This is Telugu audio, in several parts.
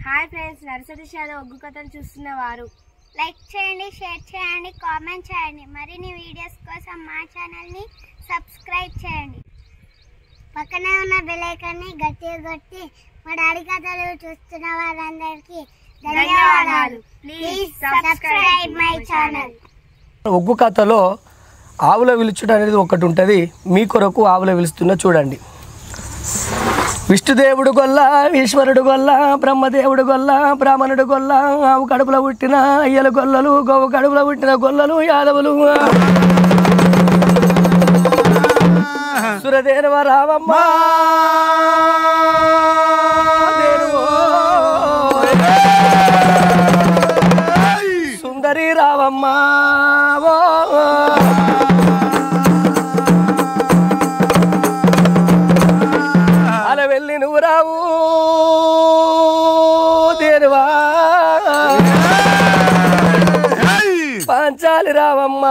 హాయ్ ఫ్రెండ్స్, నర్సరీ షాలో ఒగ్గు కథలు చూస్తున్నవారు లైక్ చేయండి, షేర్ చేయండి, కామెంట్ చేయండి. మరిన్ని వీడియోస్ కోసం మా ఛానల్ని సబ్స్క్రైబ్ చేయండి. పక్కనే ఉన్న బెల్ ఐకాన్ని గట్టిగా కొట్టి మా డాడీ కథలు చూస్తున్న వారందరికీ ధన్యవాదాలు. Please subscribe my channel. ఒగ్గు కథలో ఆవుల విలుచుట అనేది ఒకటి ఉంటుంది. మీ కొరకు ఆవుల విలుస్తున్న చూడండి. విష్ణుదేవుడు గొల్ల, ఈశ్వరుడు గొల్ల, బ్రహ్మదేవుడు గొల్ల, బ్రాహ్మణుడు గొల్ల, ఆవు కడుపులో పుట్టిన అయ్యల గొల్లలు, గోవు కడుపులో పుట్టిన గొల్లలు యాదవులు. సురదేవ రావమ్మ సుందరి రావమ్మ అలా వెళ్ళి నువ్వు రావు దేవా పంచాలి రావమ్మ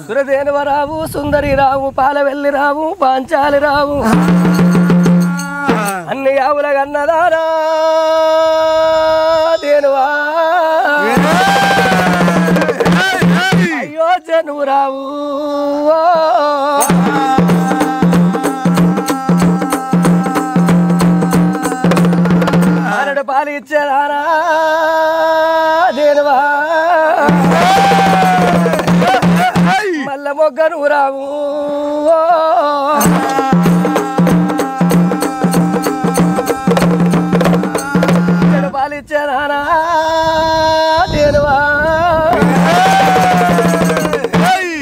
సురదేవ రావు, సుందరి రావు, పాల వెళ్ళి రావు, పాంచాలి రావు, అన్ని ఆవుల కన్నదారా దేనువా అయ్యో జనువు రావు. అరడు పాలు ఇచ్చేదారా దేనువా మల్ల మొగ్గను రావు. పాలిచ్చేదానా దేనువా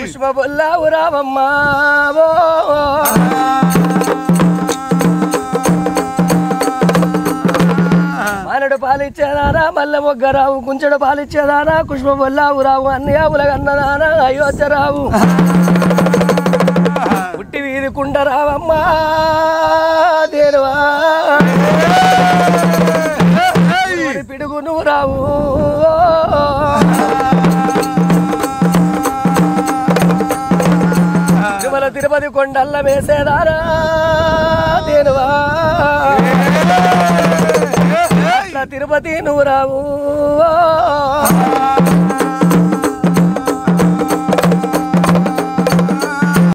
పుష్ప బొల్లావు రావమ్మ మానడు పాలిచ్చేదానా మల్ల మొగ్గ రావు, కుంచెడు పాలిచ్చేదానా పుష్ప బొల్లావు రావు, అన్ని ఆవుల కన్నదానా అయోధ్య రావు. పుట్టి వీధి కుండ రావమ్మ దేనువా పిడుగు నువ్వు రావు. తిరుమల తిరుపతి కొండల్ల వేసేదారా దేనువా తిరుపతి నువ్వు రావు.